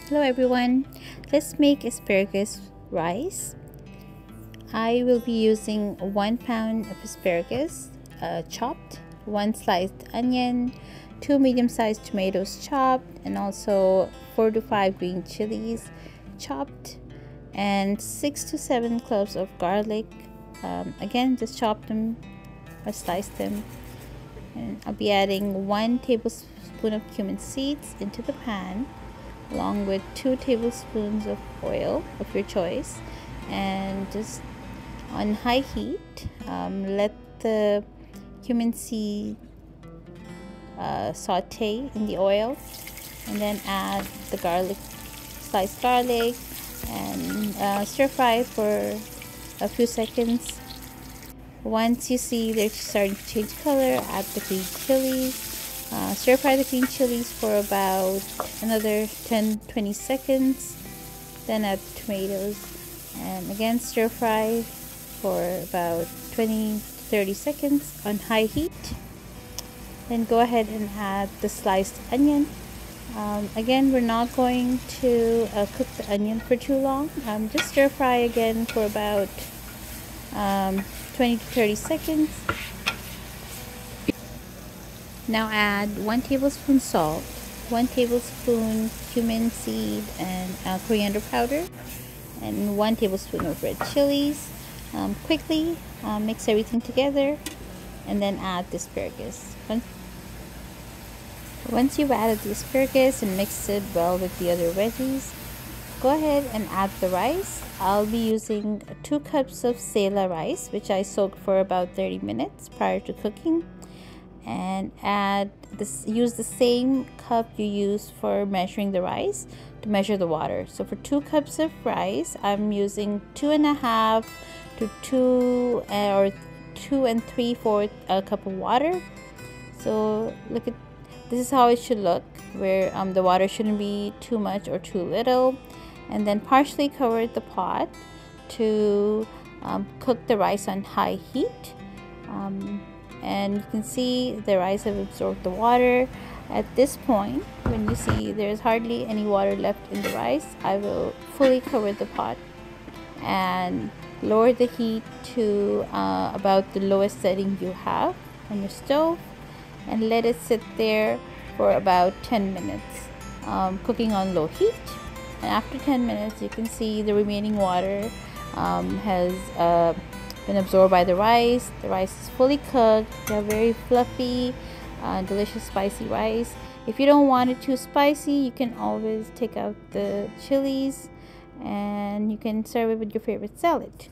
Hello everyone, let's make asparagus rice. I will be using 1 pound of asparagus chopped, 1 sliced onion, 2 medium-sized tomatoes chopped, and also 4 to 5 green chilies chopped, and 6 to 7 cloves of garlic. Again, just chop them or slice them. And I'll be adding 1 tablespoon of cumin seeds into the pan, along with 2 tablespoons of oil of your choice, and just on high heat let the cumin seed saute in the oil, and then add the sliced garlic, and stir fry for a few seconds. Once you see they're starting to change color, add the green chilies. Stir fry the green chilies for about another 10-20 seconds. Then add the tomatoes, and again stir fry for about 20-30 seconds on high heat. Then go ahead and add the sliced onion. Again, we're not going to cook the onion for too long. Just stir fry again for about 20-30 seconds. Now add 1 tablespoon salt, 1 tablespoon cumin seed and coriander powder, and 1 tablespoon of red chilies. Quickly mix everything together, and then add the asparagus. Once you've added the asparagus and mixed it well with the other veggies, go ahead and add the rice. I'll be using 2 cups of Sela rice, which I soaked for about 30 minutes prior to cooking. And use the same cup you use for measuring the rice to measure the water. So for 2 cups of rice, I'm using 2.5 to 2 or 2 3/4 cup of water. So this is how it should look, where the water shouldn't be too much or too little. And then partially cover the pot to cook the rice on high heat. And you can see the rice have absorbed the water. At this point, when you see there's hardly any water left in the rice, I will fully cover the pot and lower the heat to about the lowest setting you have on your stove, and let it sit there for about 10 minutes cooking on low heat. And after 10 minutes, you can see the remaining water has been absorbed by the rice. The rice is fully cooked. You have very fluffy, delicious spicy rice. If you don't want it too spicy, you can always take out the chilies, and you can serve it with your favorite salad.